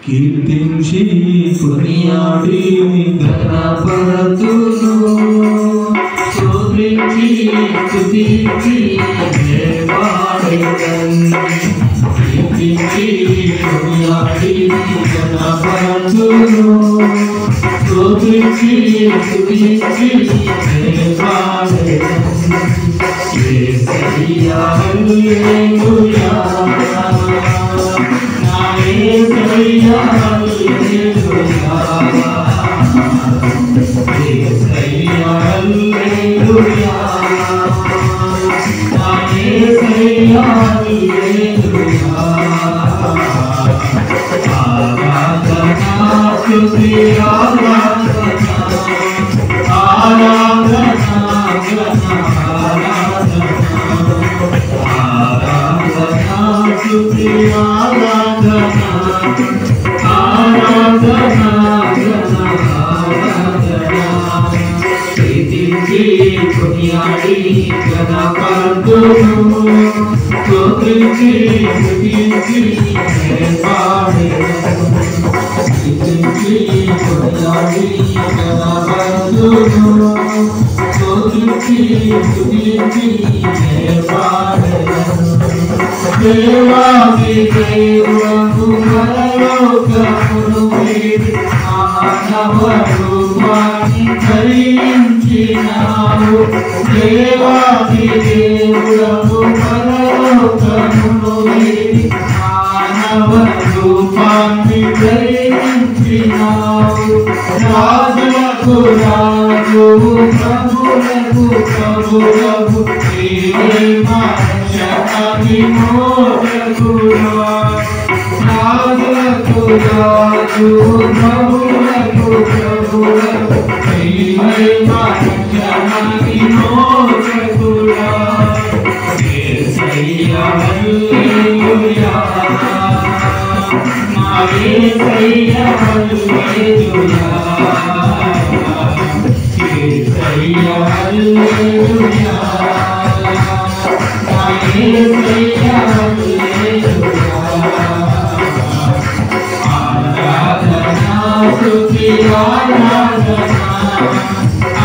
కీర్తించి కొనియాడి ఘనపరతును స్తోత్రించి స్తుతించి పాడెదను కీర్తించి కొనియాడి ఘనపరతును స్తోత్రించి స్తుతించి పాడెదను యేసయ్యా హల్లెలూయా యేసయ్యా హల్లెలూయా యేసయ్యా హల్లెలూయా యేసయ్యా హల్లెలూయా ఆరాధనా స్తుతి ఆరాధనా ఆరాధనా ఆరాధనా స్తుతి ఆరాధనా ఆరాధనా స్తుతించి కొనియాడి ఘనపరతును స్తోత్రించి స్తుతించి పాడెదను స్తుతించి కొనియాడి ఘనపరతును స్తోత్రించి స్తుతించి పాడెదను దేవాది దేవుడు పరలోకమును వీడి మానవ రూపాన్ని ధరించినావు దేవాది దేవుడు పరలోకమును వీడి మానవ రూపాన్ని ధరించినావు రాజులకు రాజు ప్రభులకు ప్రభులకు నీవే రాజులకు రాజు ప్రభులకు ప్రభులకు నీవే యేసయ్యా హల్లెలూయా నా యేసయ్యా హల్లెలూయా యేసయ్యా హల్లెలూయా యేసయ్యా హల్లెలూయా ఆరాధనా స్తుతి ఆరాధనా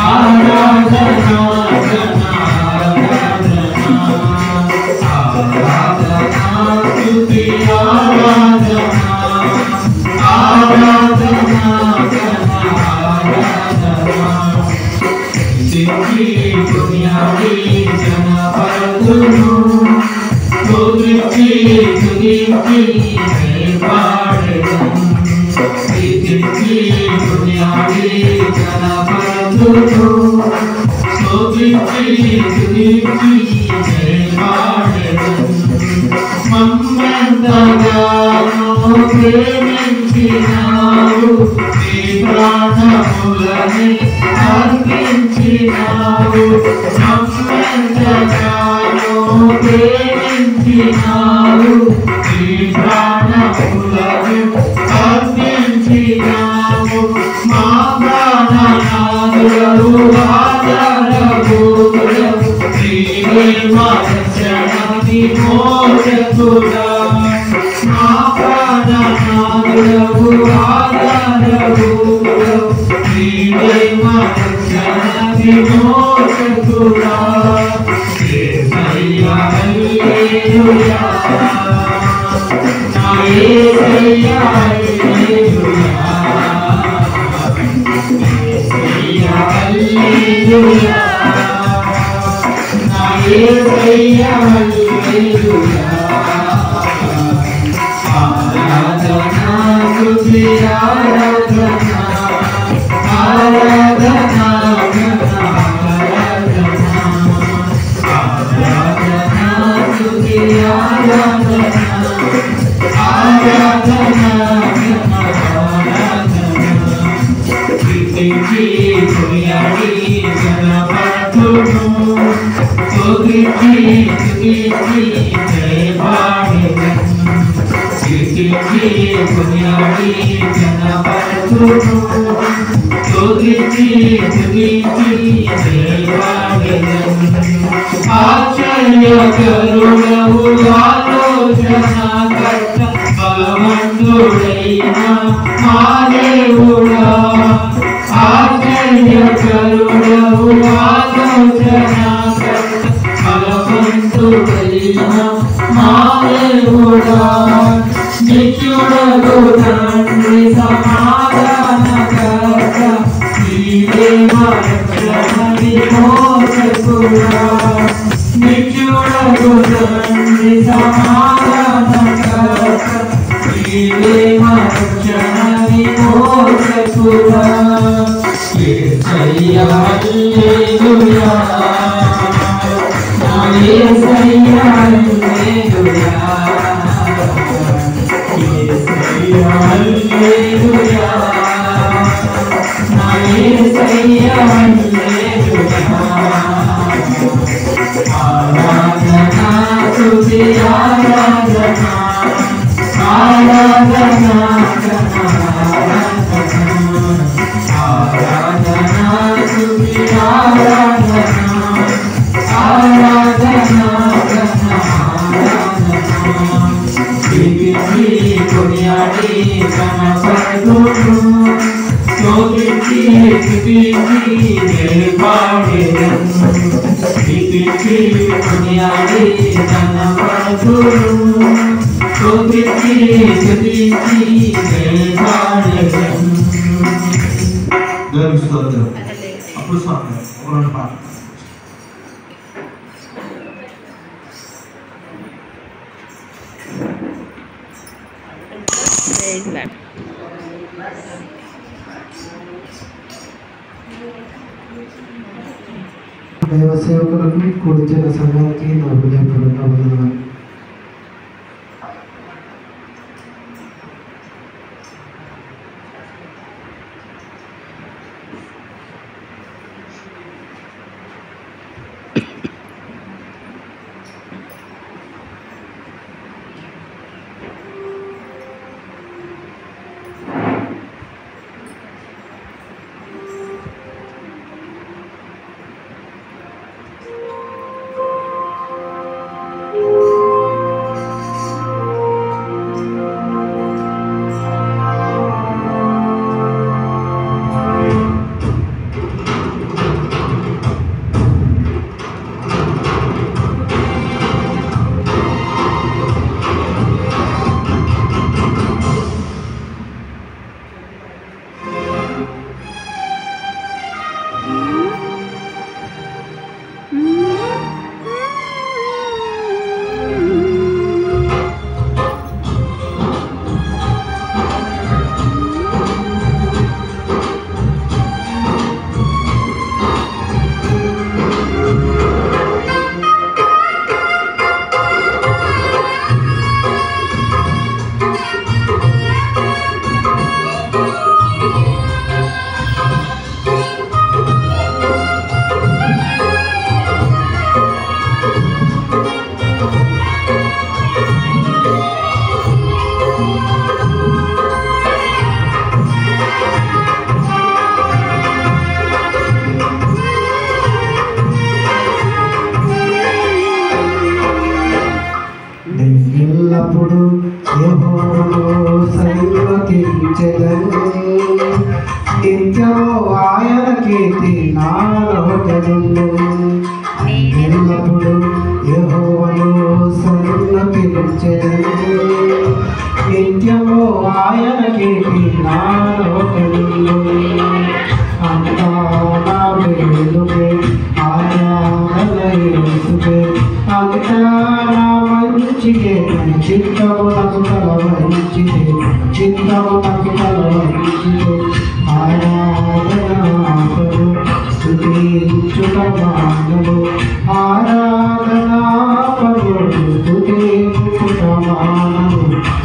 ఆరాధనా ఆరాధనా స్తుతి ఆరాధనా ఆరాధనా స్తుతించి కొనియాడి ఘనపరతును స్తోత్రించి స్తుతించి పాడెదను స్తుతించి కొనియాడి ఘనపరతును స్తోత్రించి స్తుతించి పాడెదను మమ్మెంతగానో ప్రేమించినావు నీ ప్రాణములని అర్పించినావు మమ్మెంతగానో ప్రేమించినావు నీ ప్రాణములను అర్పించినావు మా ప్రాణనాథుడవు ఆధారభూతుడవు నీవే మా రక్షణాని మోక్షకుడా మా ప్రాణనాథుడవు ఆధారభూతుడవు నీవే మా రక్షణాని మోక్షకుడా యేసయ్యా హల్లెలూయా నా యేసయ్యా హల్లెలూయా యేసయ్యా హల్లెలూయా నా యేసయ్యా హల్లెలూయా ఆరాధనా స్తుతి ఆరాధనా ఆరాధనా ఆరాధనా స్తుతి ఆరాధనా ఆరాధనా కీర్తించి కొనియాడి ఘనపరతును స్తోత్రించి స్తుతించి పాడెదను కీర్తించి కొనియాడి ఘనపరతును స్తోత్రించి స్తుతించి పాడెదను ఆశ్చర్యకరుడవు ఆలోచన స్థుతించదగిన మా దేవుడా ఆశ్చర్యకరుడవు ఆలోచనకర్త బలవంతుడైన మా దేవుడా నిత్యుడగు తండ్రి సమాధానకర్త నీవే మా రక్షణ విమోచకుడా నిత్యుడగు తండ్రి సమాధానకర్త నీవే మా రక్షణ విమోచకుడా యేసయ్యా హల్లెలూయా నా యేసయ్యా హల్లెలూయా యేసయ్యా హల్లెలూయా నా యేసయ్యా హల్లెలూయా ఆరాధనా స్తుతి ఆరాధనా ఆరాధనా ఆరాధనా స్తుతి ఆరాధనా ఆరాధనా కొనియాడి కనపడును స్తోత్రించి స్తుతించి పాడెదను స్తుతించి కొనియాడి కనపడును స్తోత్రించి స్తుతించి పాడెదను దేవునికి స్తోత్రం. అప్పుడు స్వామి ఒక పాట దైవ సేవకులకు కూడిచిన సంఘానికి నా హృదయపూర్వక వందనాలు. ఎల్లప్పుడు యెహోవాను సన్నిధించెదను, నిత్యము ఆయన కీర్తి నాలో కలుగును. ఎల్లప్పుడు యెహోవాను సన్నిధించెదను, నిత్యము ఆయన కీర్తి నాలో కలుగును. అంతా నా వెలుగే ఆరాధన యేసుకే, అంతా నా మంచికే, చిత్తము నాకు కలవరించితే, చిత్తము నాకు కలవరించితే, ఆరాధనాపరు స్తుతించుట మానవు, ఆరాధనాపరు స్తుతించుట మానవు,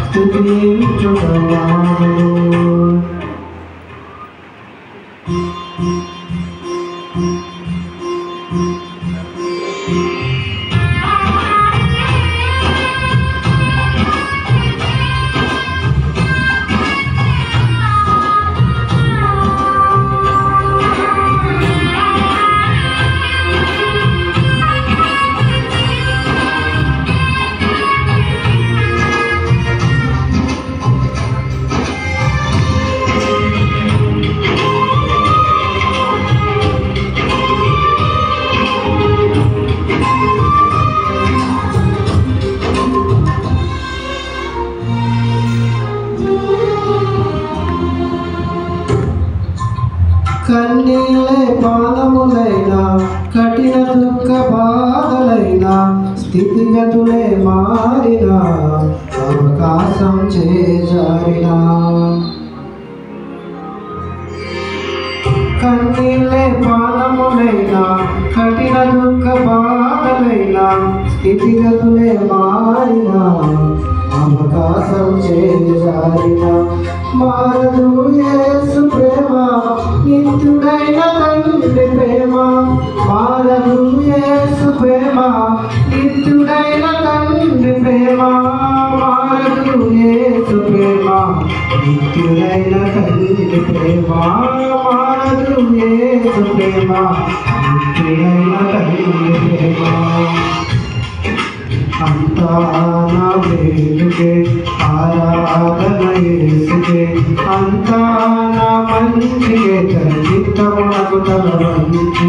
స్తుతించుట మానవు. స్థితిగతులే మారిన అవకాశం చేజారిన కన్నీళ్ళే పానములైనా కఠిన దుఃఖ బాధలైనా స్థితిగతులే మారిన అవకాశం చేజారిన మారదు యేసు ప్రేమ నిత్యుడైన తండ్రి ప్రేమ మారదు యేసు ప్రేమ నిత్యుడైన తండ్రి ప్రేమ మారదు యేసు ప్రేమ నిత్యుడైన తండ్రి ప్రేమ మారదు యేసు ప్రేమ నిత్యుడైన తండ్రి ప్రేమ అంతా నా వేలుకే ఆరాధన యేసుకే అంతా నా మంచికే తన చిత్తమునకు తల వంచితే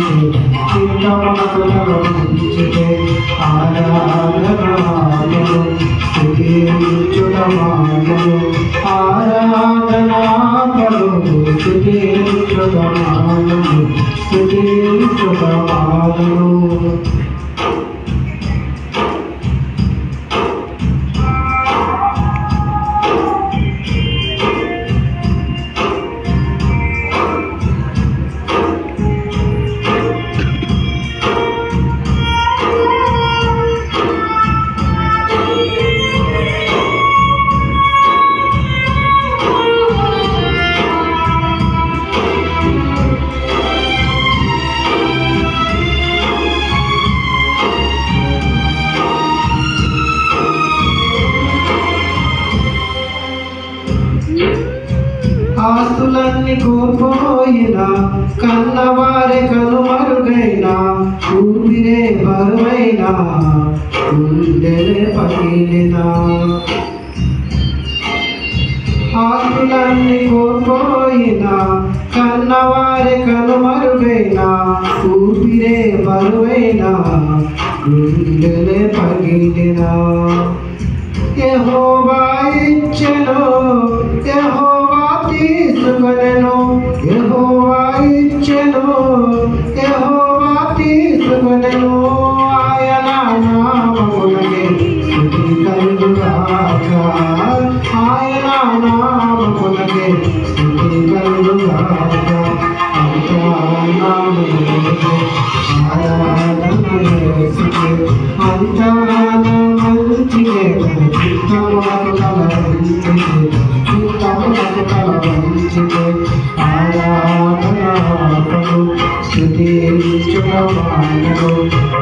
చిత్తమునకు తల వంచితే ఆరాధనాలను స్తుతించుటమానను ఆరాధనాలను స్తుతించుటమానను స్తుతించుటమానను ఆస్తులన్నీ కోల్పోయిన కన్నవారే కనుమరుగైన ఊపిరే బరువైన గుండెలే పగిలిన ఆస్తులన్నీ కోల్పోయిన కన్నవారే కనుమరుగైన ఊపిరే బరువైన గుండెలే పగిలిన యెహోవా ఇచ్చెను యెహోవా తీసుకొనెను యెహోవా ఇచ్చెను యెహోవా తీసుకొనెను ఆయన నామమునకే స్తుతి కలుగుగాక ఆయన నామమునకే స్తుతి కలుగుగాక అంతా నామమునకే ఆరాధన యేసుకే అంతా మంచికే చిత్తమునకు తల వంచితే చిత్తమునకు తల వంచితే ఆరాధనాలను స్తుతించుటమానను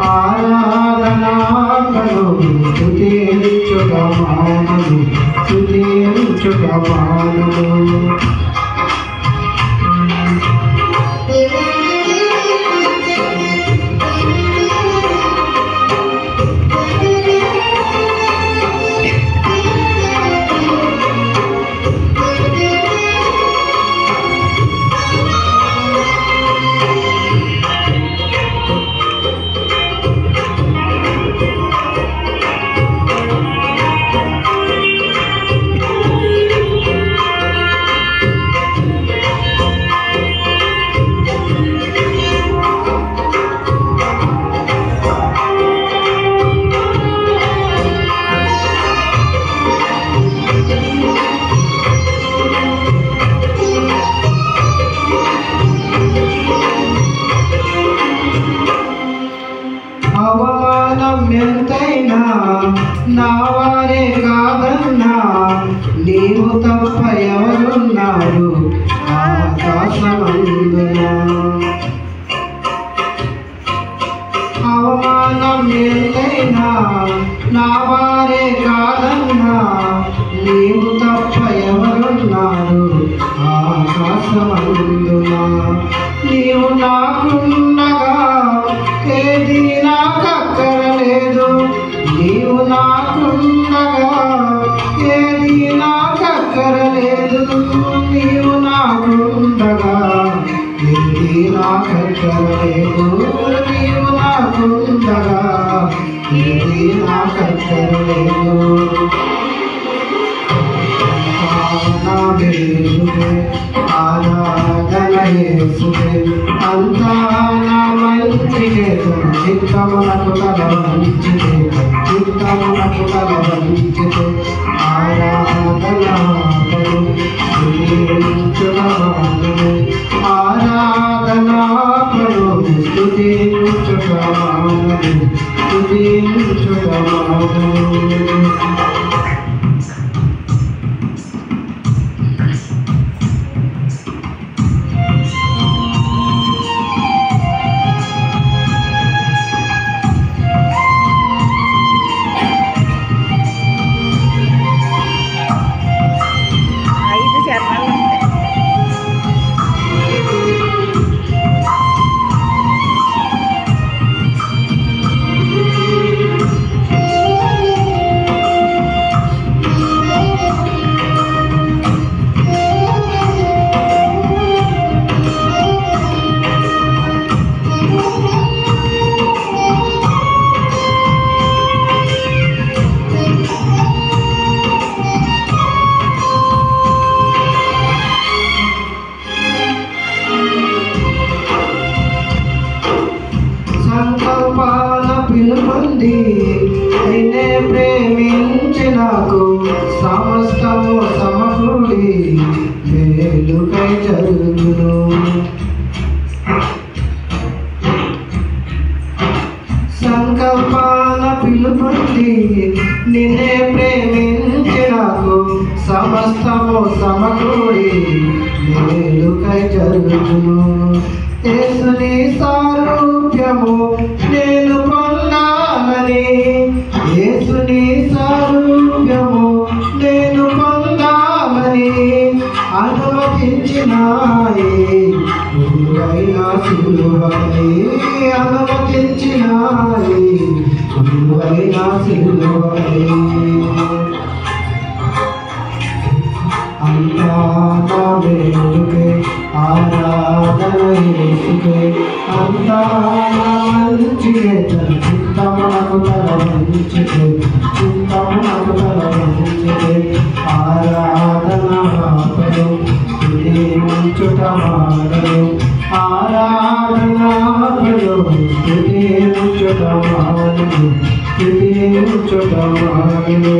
ఆరాధనాలను స్తుతించుటమానను స్తుతించుటమానను అవమానం ఎంతైనా నా వారే కాదన్నా నీవు తప్ప ఎవరున్నారు ఆకాశమందున అవమానం ఎంతైనా నా వారే కాదన్నా నీవు తప్ప ఎవరున్నారు ఆకాశమందున నీవు నాకున్నగా ఏది నాకక్కరలేదు నీవు నాకున్నగా ఏది నాకక్కరలేదు నీవు నాకుండగా ఏది నాకక్కరలేదు నీవు నాకుండగా ఏది నాకక్కరలేదు ఆరాధన యేసుకే అంతా నా మంచికే చిత్తమునకు తల వంచితే చిత్తమునకు తల వంచితే ఆరాధనాపడు స్తుతించుటమానును ఆరాధనాపడు స్తుతించుటమానును స్తుతించుటమానును. పిలుపొంది నిన్నే ప్రేమించి నాకు సమస్తము సమకూడి మేలుకై జరుగును. సంకల్పాన పిలుపొంది నిన్నే ప్రేమించి నాకు సమస్తము సమకూడి మేలుకై జరుగును. యేసుని సారూప్యము నేను పొందాలని యేసుని సారూప్యము నేను పొందాలని అనుమతించినాయే గురువైన సిలువపై అనుమతించినాయే గురువైన సిలువపై అంతా నా మేలుకే ఆరాధన యేసుకే అంతా నా మంచికే తన చిత్తమునకు తల వంచితే చిత్తమునకు తల వంచితే ఆరాధనాపడు స్తుతించుటమానడు ఆరాధనాపడు స్తుతించుటమానడు స్తుతించుటమానడు.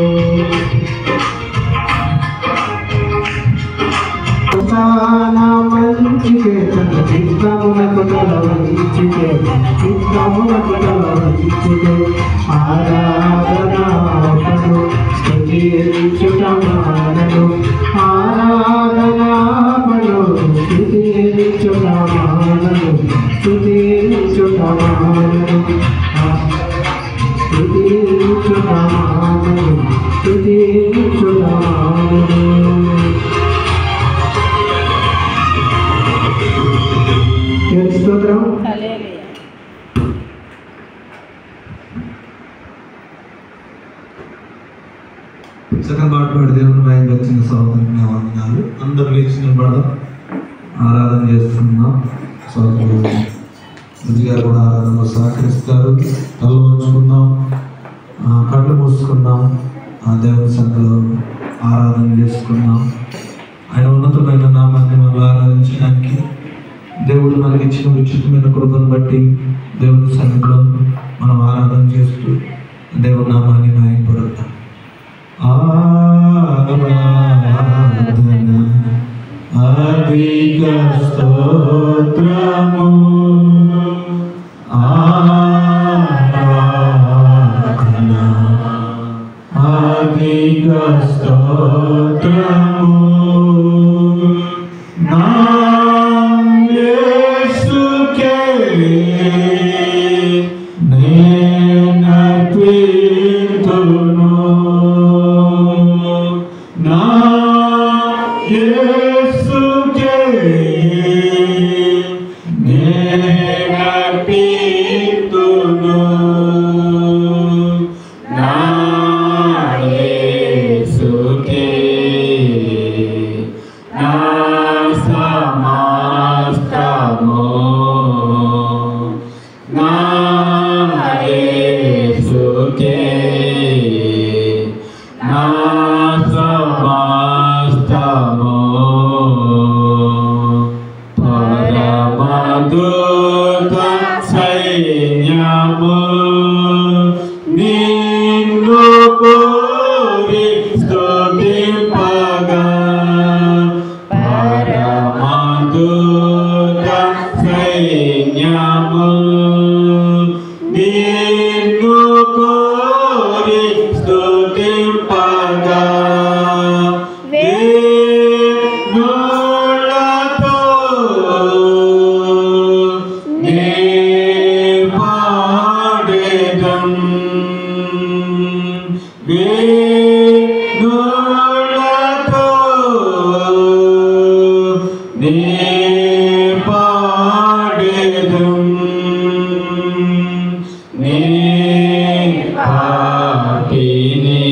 నా మంచికే తన చిత్తమునకు తల వంచితే చిత్తమునకు తల వంచితే ఆరాధనాపడు స్తుతించుటమానడు ఆరాధనాపడు స్తుతించుటమానడు స్తుతించుటమానడు స్తుతించుటమానడు స్తుతించుటమానడు. స్తోత్రం. సెకండ్ పార్ట్ పాడి దేవుని వాయికి వచ్చిన సోదరుని వందనాలు. అందరూ లేచి నిలబడదాం, ఆరాధన చేస్తున్నాం. సోదరులు గారు కూడా ఆరాధనలో సహకరిస్తారు. కళ్ళు ఉంచుకుందాం, కళ్ళు మూసుకుందాం, ఆ దేవుని సంఖ్యలో ఆరాధన చేసుకుందాం. ఆయన ఉన్నతమైన నామాన్ని మనం ఆరాధించడానికి దేవుడు మనకి ఇచ్చిన ఉచితమైన కృపను బట్టి దేవుని సన్నిధిలో మనం ఆరాధన చేస్తూ దేవుని నామాన్ని మహిమపడతాం. ఆరాధన అధిక స్తోత్రము ఆరాధన అధిక స్తోత్రము వేణులతో నీ పాడెదం నీ పాటిని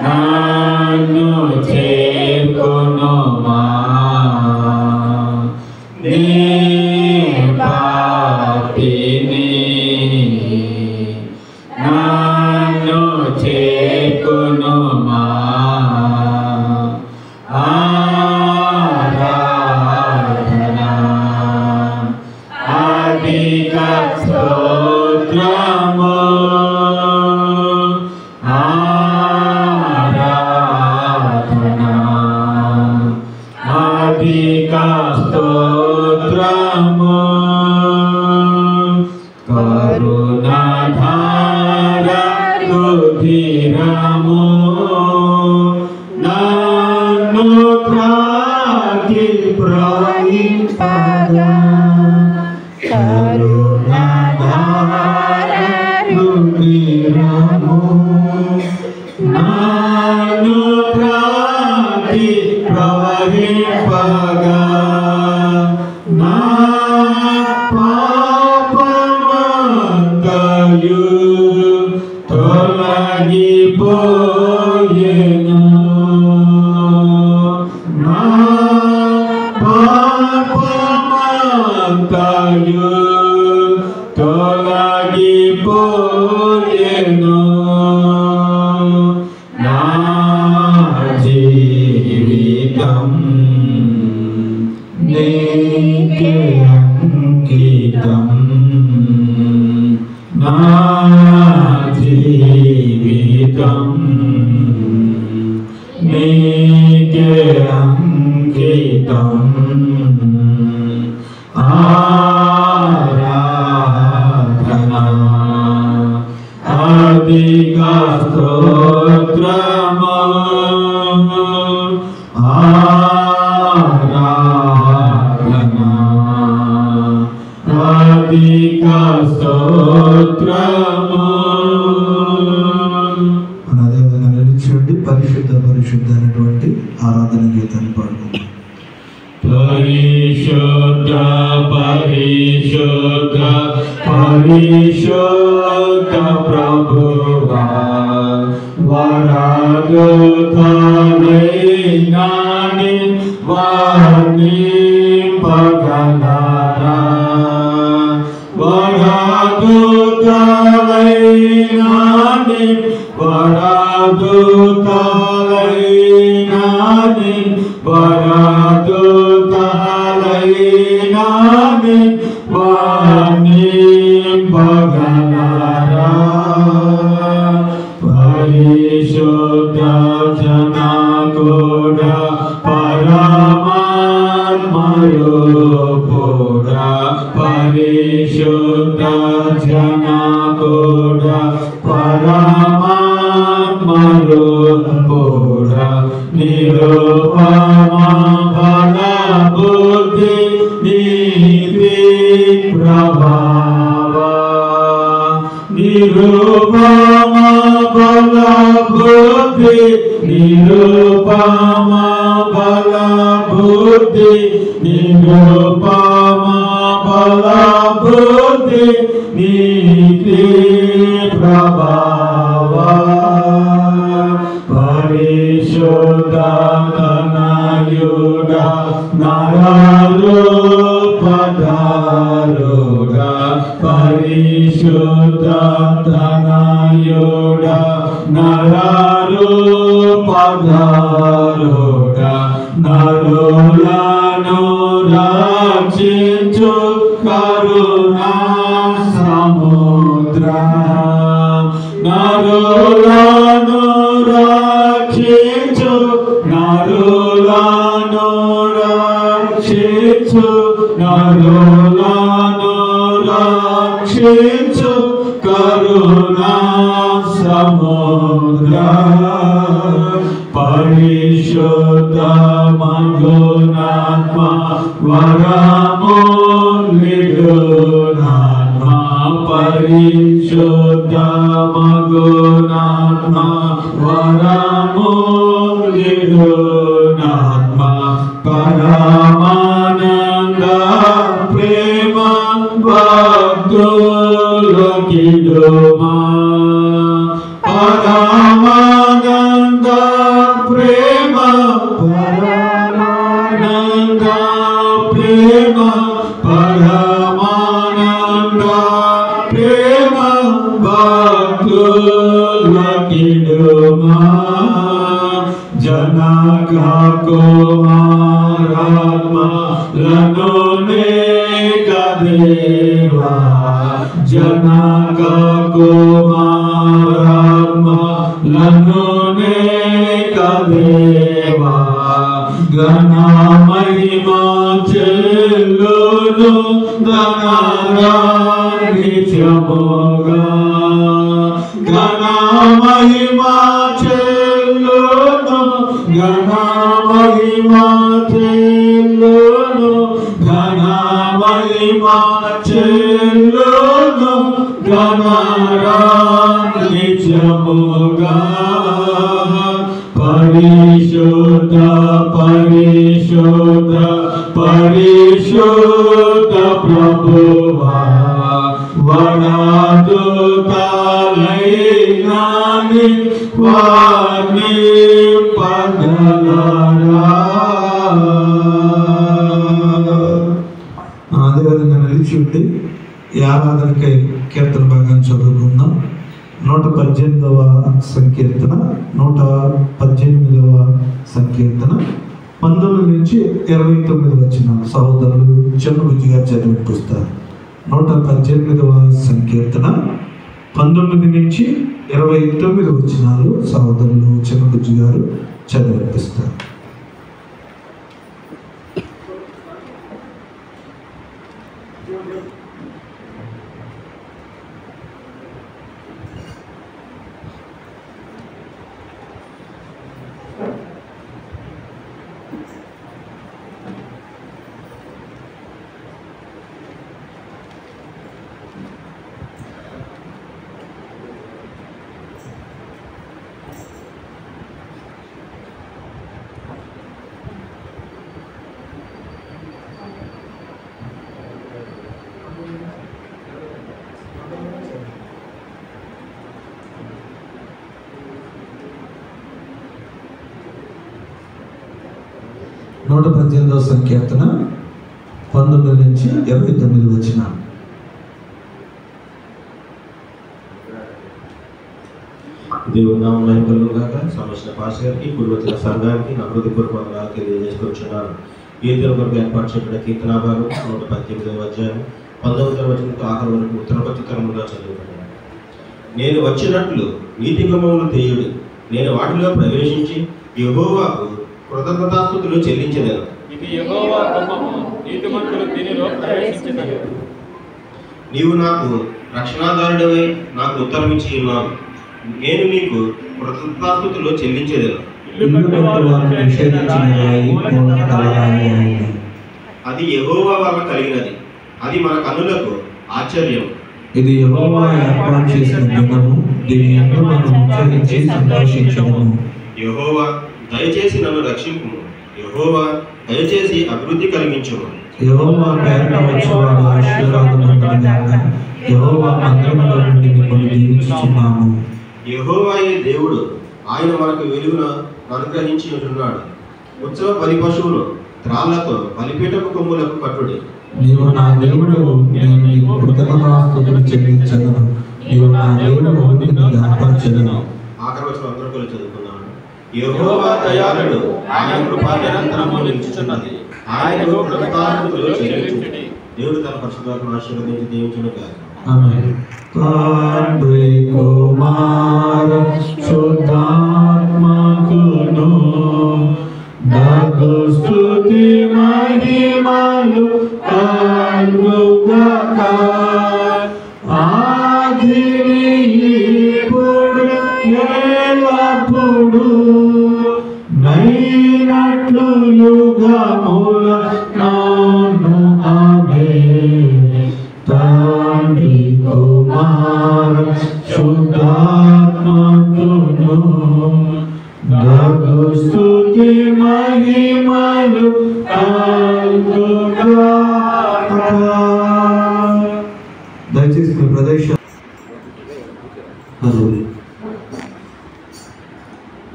నన్ను చేర్కొనుమా నీ పాటిని నన్ను చేర్కొనుమా ఆరాధన అధిక స్తోత్రము ఆరాధన అధిక స్తోత్రము కరుణాధార రుధిరము నన్ను త్రాగి ప్రవహింపగా కరుణాధార రుధిరము నన్ను త్రాగి ప్రవహింపగా నా పాపమంతయు తొలగిపోయెను నా పాపమంతయు తొలగిపోయెను నా జీవితం నీకే అంకితం నా జీవితం నీకే అంకితం ఆరాధన అధిక స్తోత్రము ఆరాధన అధిక స్తోత్రము. మన అదేవిధంగా నిలిచి పరిశుద్ధ పరిశుద్ధ అనేటువంటి ఆరాధన గీతాన్ని పాడుకుందాం. పరిశుద్ధ పరిశుద్ధ పరిశుద్ధ ప్రభువా వరదుతనైనాని వర్ణింపగలరా వరదుతనైనాని వరదుతనైనాని వరదుతనైనాని వర్ణింపగలరా పరిశుద్ధ జనకుడా పరమాత్మరూపుడా పరిశుద్ధ జనకుడా పరమాత్మరూపుడా నిరూపమా బల బుద్ధి నీతి ప్రభావా నిరూపమా బల బుద్ధి నిరూపమా బల బుద్ధి నిరూపమా బల బుద్ధి నీతి ప్రభావా పరిశుద్ధ తనయుడా నరరూపధారుడా పరిశుద్ధ తనయుడా నరరూపధారుడా నరులను రక్షించు కరుణా సముద్ర నరులను రక్షించు నరులను రక్షించు నరులను రక్షించు కరుణా సముద్ర పరిశుద్ధ మగునాత్మ వరములిడునాత్మ పరిశుద్ధ మగునాత్మ వరములిడునాత్మ పరమానంద ప్రేమ భక్తులకిడుమా పరమానంద ప్రేమ పరమానంద ప్రేమ పరమానంద ప్రేమ భక్తులకిడుమా జనక కుమారాత్మలను దేవా జనక కుమారాత్మలను దేవా ఘన మహిమ చెల్లును నిత్యముగా ఘన మహిమ చెల్లును ఘన మహిమ చెల్లును ఘన మహిమ చెల్లును ఘన నిత్యముగా పరిశుద్ధ పరిశుద్ధ పరిశుద్ధ ప్రభువా వరదుతలైనాని వాణి పగలరా. అదేవిధంగా నిలిచి ఉండి ఈ ఆరాధనకై కీర్తన భాగాన్ని చదువుకుందాం. 118వ సంకీర్తన 118వ సంకీర్తన 19 నుంచి 29 వచ్చిన సహోదరులు చెన్నబుజ్జి గారు చదివిపిస్తారు. 118వ సంకీర్తన 19 నుంచి 29 వచ్చినాలు సహోదరులు చెన్నబుజ్జి గారు చదివిపిస్తారు. నూట 18వ సంకీర్తన 19 నుంచి 29 వచ్చిన. దేవుని నామం మహిమకలుగాక. సమస్య పాస్ గారికి కుటుంబ సంఘానికి నా హృదయపూర్వకంగా తెలియజేసుకొచ్చున్నాను. కీర్తన కొరకు ఏర్పాటు చేయబడిన కీర్తనా భాగం 118వ అధ్యాయం 19వ వచనంతో ఆఖరి వరకు ఉత్తరపత్రికముగా చదువుకున్నాను. నేను వచ్చినట్లు నీతి గుమ్మములు తీయుడు, నేను వాటిలో ప్రవేశించి యెహోవాకు కృతజ్ఞతాస్తుతులు చెల్లించెదను. ఇది యెహోవా గుమ్మము, నీతిమంతులు దీనిలో ప్రవేశించెదరు. నీవు నాకు రక్షణాధారుడివై నాకు ఉత్తరమిచ్చి ఉన్నావు. నేను నీకు కృతజ్ఞతాస్తుతులు చెల్లించెదను. అది యెహోవా వల్ల కలిగినది, అది మన కన్నులకు ఆశ్చర్యం. ఇది యెహోవా ఏర్పాటు చేసిన దినము, దీని యందు మనం ఉత్సహించి సంతోషించుము. యెహోవా దయచేసి నన్ను రక్షింపుము, యెహోవా దయచేసి అభివృద్ధి కలిగించుము. యెహోవా పేరట వచ్చేవాడు ఆశీర్వాదవంతుడుగాక. యెహోవా మందిరములో నుండి మిమ్మల్ని దీవించుచున్నాము. యెహోవాయే దేవుడు, ఆయన మనకు వెలుగును అనుగ్రహించి ఉంటున్నాడు. ఉత్సవ బలి పశువులు త్రాళ్లతో బలిపీఠపు కొమ్ములకు కట్టుడి. నీవు నా దేవుడు, నేను నీకు కృతజ్ఞతాస్తుతులు చెల్లించదను. నీవు నా దేవుడు, నిన్ను ఘనపరచెదను. ఆఖరి వచనం అందరూ కూడా చదువుకున్నాను. యెహోవా దయాళుడు, ఆయన కృప నిరంతరము నిలుచుచున్నది. ఆయనకు కృతజ్ఞతాస్తుతులు చెల్లించుడి. దేవుడు తన పరిశుద్ధాత్మను ఆశీర్వదించి దీవించునుగాక. ఆమేన్. తండ్రి కుమార శుద్ధాత్మకును దగు స్తుతి మహిమలు కలుగుగాక. ఆదిని ఇప్పుడు ఎల్లప్పుడు నైనట్లు యుగముల నాను. ఆమేన్. తండ్రి కుమార శుద్ధాత్మకును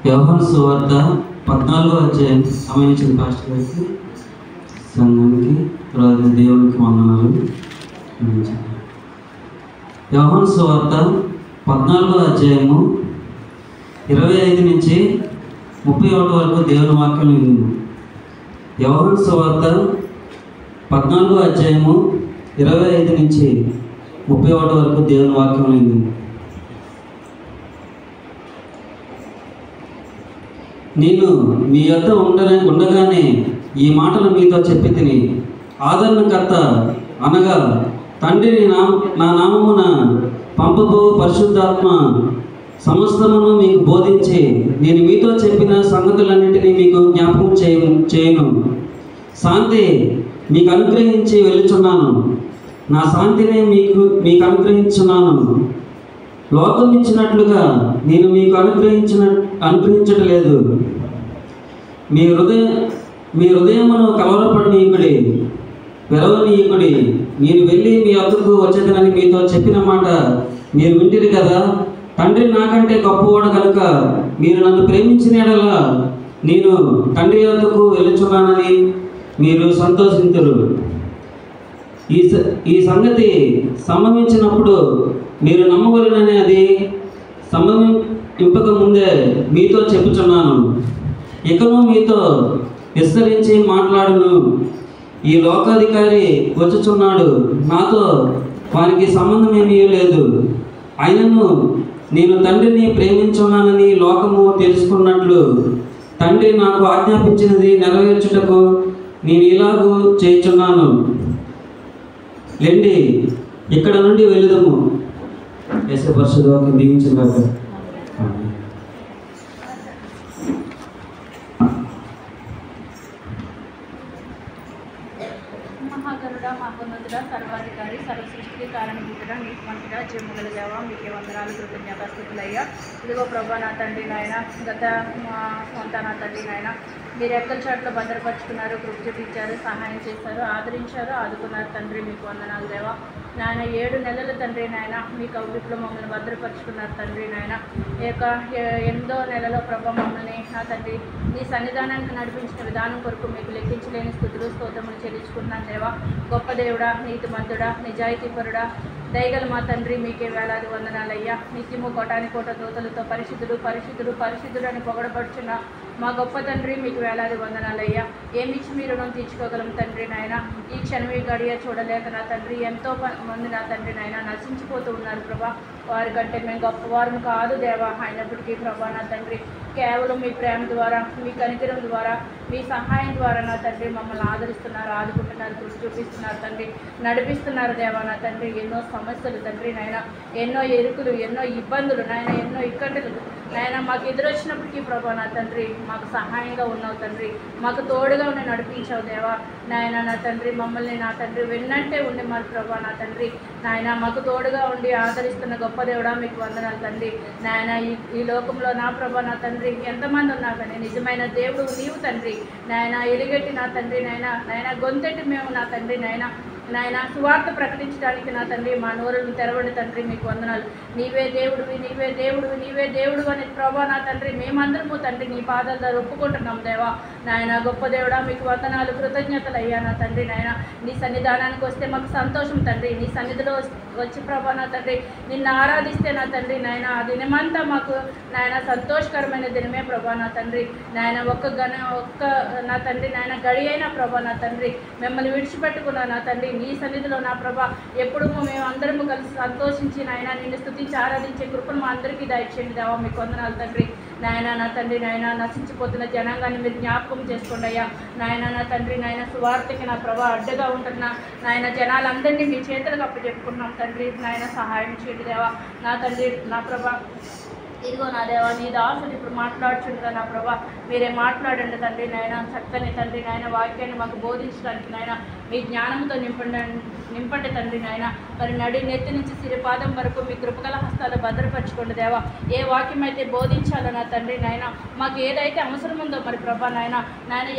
యోహాను సువార్త 14వ అధ్యాయం సంబంధించిన పాస్టర్ గారికి సంఘానికి తర్వాత దేవునికి వందనాలు. యోహాను సువార్త 14వ అధ్యాయము 25 నుంచి 31 వరకు దేవుని వాక్యం విందాము. యోహాను సువార్త 14వ అధ్యాయము 25 నుంచి 31 వరకు దేవుని వాక్యం విందాము. నేను మీ యొద్ద ఉండగానే ఈ మాటలు మీతో చెప్పి తిని, ఆదరణకర్త అనగా తండ్రిని నా నామమున పంపబో పరిశుద్ధాత్మ సమస్తమును మీకు బోధించి నేను మీతో చెప్పిన సంగతులన్నింటినీ మీకు జ్ఞాపకం చేయను. శాంతి మీకు అనుగ్రహించి వెళ్ళుచున్నాను, నా శాంతిని మీకు అనుగ్రహించున్నాను. లోకం ఇచ్చినట్లుగా నేను మీకు అనుగ్రహించట్లేదు. మీ హృదయమును కలవరపడనీయుడి, వెరవనీయుడి. నేను వెళ్ళి మీ వద్దకు వచ్చేదనని మీతో చెప్పిన మాట మీరు వింటిరి కదా. తండ్రి నాకంటే గొప్పవాడు కనుక మీరు నన్ను ప్రేమించిన యెడల నేను తండ్రి వద్దకు వెళ్ళుచున్నానని మీరు సంతోషింతురు. ఈ సంగతి సంభవించినప్పుడు మీరు నమ్మవలనని అది సంభవింపక ముందే మీతో చెప్పుచున్నాను. ఇకను మీతో విస్తరించి మాట్లాడును. ఈ లోకాధికారి వచ్చుచున్నాడు, నాతో వారికి సంబంధం ఏమీ లేదు. అయినను నేను తండ్రిని ప్రేమించున్నానని లోకము తెలుసుకున్నట్లు తండ్రి నాకు ఆజ్ఞాపించినది నెరవేర్చుటకు నేను ఇలాగూ చేయుచున్నాను. లేండి, ఇక్కడ నుండి వెళుదము. యేసు పరిశుద్ధ వాక్యం దీవించుగాక. మహాగరుడా, మహోన్నతుడా, సర్వాధికారి, సర్వసృష్టికి కారణభూతుడా, నీతిమంతుడా, జీవముగల దేవా, మీకే వందనాలు, కృతజ్ఞతాస్తుతులయ్యా. ఇదిగో ప్రభా నా తండ్రి నాయన, గత మా సొంత నా తండ్రి నాయన, మీరు ఎక్కల చాట్లో భద్రపరుచుకున్నారు, కృప చూపించారు, సహాయం చేశారు, ఆదరించారు, ఆదుకున్నారు తండ్రి. మీకు వందనాలు దేవా. నాయన 7 నెలలు తండ్రి నాయన మీ కౌగిట్లో మమ్మల్ని భద్రపరుచుకున్నారు తండ్రి నాయన. ఈ యొక్క 8వ నెలలో ప్రభా మమ్మల్ని నా తండ్రి నీ సన్నిధానానికి నడిపించిన విధానం కొరకు మీకు లెక్కించలేని స్థుతులు స్తోత్రములు చెల్లించుకుంటున్నాను దేవా. గొప్ప దేవుడా, నీతిమంతుడా, నిజాయితీపరుడా, దయగల మా తండ్రి, మీకే వేలాది వందనాలయ్యా. నిత్యము కోటాని కోట దూతలతో పరిశుద్ధుడు పరిశుద్ధుడు పరిశుద్ధుడు అని పొగడపడుచున్న మా గొప్ప తండ్రి, మీకు వేలాది వందనాలయ్యా. ఏమిచ్చి మీరు రుణం తీర్చుకోగలం తండ్రి నాయన. ఈ క్షణం ఈ గడియ చూడలేక నా తండ్రి ఎంతో మంది నా తండ్రి నాయన నశించిపోతూ ఉన్నారు ప్రభా. వారి కంటే మేము గొప్పవారు కాదు దేవా. అయినప్పటికీ ప్రభా నా తండ్రి కేవలం మీ ప్రేమ ద్వారా, మీ కనికరం ద్వారా, మీ సహాయం ద్వారా నా తండ్రి మమ్మల్ని ఆదరిస్తున్నారు, ఆదుకుంటున్నారు, కృషి చూపిస్తున్నారు తండ్రి, నడిపిస్తున్నారు దేవా నా తండ్రి. ఎన్నో సమస్యలు తండ్రి నాయన, ఎన్నో ఎరుకులు, ఎన్నో ఇబ్బందులు నాయన, ఎన్నో ఇక్కట్లు నాయన మాకు ఎదురొచ్చినప్పటికీ ప్రభా నా తండ్రి మాకు సహాయంగా ఉన్నావు తండ్రి, మాకు తోడుగా ఉండి నడిపించావు దేవా నాయన. నా తండ్రి మమ్మల్ని నా తండ్రి వెన్నంటే ఉండి మరి ప్రభా నా తండ్రి నాయన మాకు తోడుగా ఉండి ఆదరిస్తున్న గొప్ప దేవుడా, మీకు వందనాలు తండ్రి నాయన. ఈ లోకంలో నా ప్రభా నా తండ్రి ఎంతమంది ఉన్నా కానీ నిజమైన దేవుడు నీవు తండ్రి నాయన. ఎలుగెట్టి నా తండ్రి నాయన గొంతెట్టి మేము నా తండ్రి నాయన సువార్త ప్రకటించడానికి నా తండ్రి మా నోరును తెరవండి తండ్రి, మీకు వందనాలు. నీవే దేవుడివి, నీవే దేవుడివి, నీవే దేవుడు అని ప్రభా నా తండ్రి మేమందరము తండ్రి నీ పాదాల దగ్గర ఒప్పుకుంటున్నాం దేవా నాయన. గొప్ప దేవుడా, మీకు వందనాలు, కృతజ్ఞతలు అయ్యా నా తండ్రి నాయన. నీ సన్నిధానానికి వస్తే మాకు సంతోషం తండ్రి. నీ సన్నిధిలో వచ్చి ప్రభా నా తండ్రి నిన్ను ఆరాధిస్తే నా తండ్రి నాయన ఆ దినమంతా మాకు నాయన సంతోషకరమైన దినమే ప్రభా నా తండ్రి నాయన. ఒక్క నా తండ్రి నాయన గడి అయినా ప్రభా నా తండ్రి మిమ్మల్ని విడిచిపెట్టుకున్నా నా తండ్రి నీ సన్నిధిలో నా ప్రభా ఎప్పుడు మేము అందరము కలిసి సంతోషించి నాయన నిన్ను స్తుతించి ఆరాధించే కృపను మా అందరికీ దయచేయండి దేవా, మీకు వందనాలు తండ్రి నాయన. నా తండ్రి నాయన నశించిపోతున్న జనాంగాన్ని మీరు జ్ఞాపకం చేసుకోండి అయ్యా నాయన. నా తండ్రి నాయన సువార్తకి నా ప్రభా అడ్డుగా ఉంటున్న నాయన జనాలందరినీ మీ చేతులకు అప్పచెప్పుకుంటున్నాం తండ్రి నాయన. సహాయం చేయండి దేవా నా తండ్రి నా ప్రభా. ఇదిగో నా దేవా నీ దాసుడు ఇప్పుడు మాట్లాడుచుండగా నా ప్రభా మీరే మాట్లాడండి తండ్రి నాయన. చక్కని తండ్రి నాయన వాక్యాన్ని మాకు బోధించడానికి నాయన మీ జ్ఞానంతో నింపండి తండ్రి నాయన. మరి నెత్తి నుంచి సిరిపాదం వరకు మీ కృపగల హస్తాలు భద్రపరచుకోండి దేవా. ఏ వాక్యం అయితే బోధించాలో నా తండ్రి నాయన, మాకు ఏదైతే అవసరం ఉందో మరి ప్రభా నాయన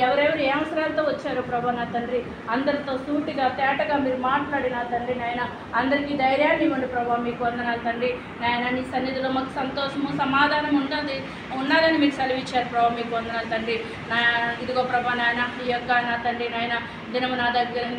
ఎవరెవరు ఏ అవసరాలతో వచ్చారో ప్రభా నా తండ్రి, అందరితో సూటిగా తేటగా మీరు మాట్లాడి నా తండ్రి నాయన అందరికీ ధైర్యాన్ని ఇవ్వండి ప్రభా. మీకు వందనాలు తండ్రి నాయన. నీ సన్నిధిలో మాకు సంతోషము సమాధానం ఉన్నదని మీరు సెలవిచ్చారు ప్రభా. మీకు వందనాలు తండ్రి. ఇదిగో ప్రభా నాయన ఈ యొక్క నా తండ్రి నాయన దినము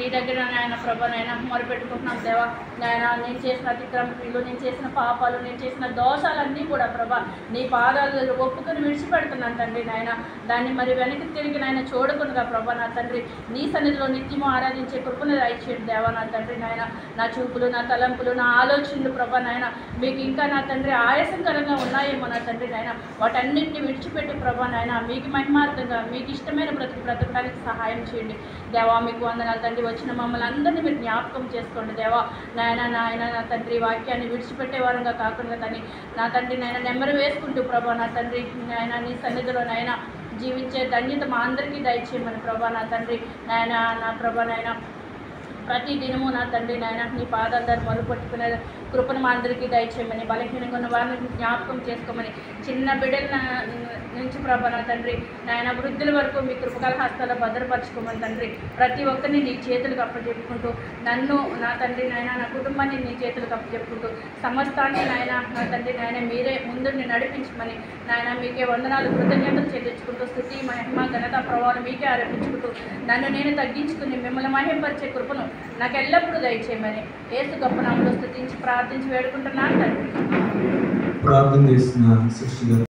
నీ దగ్గర నాయన ప్రభా నాయన మొరపెట్టుకుంటున్నాం దేవా నాయన. నేను చేసిన అతిక్రమలు, నేను చేసిన పాపాలు, నేను చేసిన దోషాలన్నీ కూడా ప్రభా నీ పాదాలు ఒప్పుకొని విడిచిపెడుతున్నాను తండ్రి నాయన. దాన్ని మరి వెనక్కి తిరిగి నాయన చూడకుండా ప్రభా నా తండ్రి నీ సన్నిధిలో నిత్యము ఆరాధించే కృపను దయచేయండి దేవా నా తండ్రి నాయన. నా చూపులు, నా తలంపులు, నా ఆలోచనలు ప్రభా నాయన మీకు ఇంకా నా తండ్రి ఆయాసకరంగా ఉన్నాయేమో నా తండ్రి నాయన, వాటన్నింటినీ విడిచిపెట్టి ప్రభా నాయన మీకు మహిమార్థంగా మీకు ఇష్టమైన బ్రతకడానికి సహాయం చేయండి దేవా. మీకు వందనాలు తండ్రి. వచ్చిన మమ్మల్ని అందరినీ మీరు జ్ఞాపకం చేసుకోండి దేవా నాయన. నా తండ్రి వాక్యాన్ని విడిచిపెట్టే వారంగా కాకుండా నా తండ్రి నాయన నెమ్మరు వేసుకుంటూ ప్రభా నా తండ్రి నాయన నీ సన్నిధిలో నాయన జీవించే ధన్యత మా అందరికీ దయచేయమని ప్రభా నా తండ్రి నాయన. నా ప్రభా నాయన ప్రతి దినము నా తండ్రి నాయన నీ పాదాల దగ్గర మొదలుపెట్టుకునే కృపను మా అందరికీ దయచేయమని, బలహీనంగా ఉన్న వారిని జ్ఞాపకం చేసుకోమని, చిన్న బిడ్డల నుంచి ప్రభా నా తండ్రి నాయన వృద్ధుల వరకు మీ కృపగల హస్తాల భద్రపరచుకోమని తండ్రి. ప్రతి ఒక్కరిని నీ చేతులకు అప్పచెప్పుకుంటూ, నన్ను నా తండ్రి నాయన నా కుటుంబాన్ని నీ చేతులకు అప్పచెప్పుకుంటూ, సమస్తాన్ని నాయన నా తండ్రి నాయన మీరే ముందుని నడిపించమని నాయన మీకే వందనాలు కృతజ్ఞతలు చెల్లించుకుంటూ, స్థుతి మహిమ ఘనత ప్రభావం మీకే ఆరోపించుకుంటూ, నన్ను నేను తగ్గించుకుని మిమ్మల్ని మహింపరిచే కృపను నాకు ఎల్లప్పుడూ దయచేయమని యేసు గొప్ప నామములో స్తుతించి ప్రార్థించి వేడుకుంటున్నాను తండ్రి. ప్రార్థన చేసిన శిష్యులు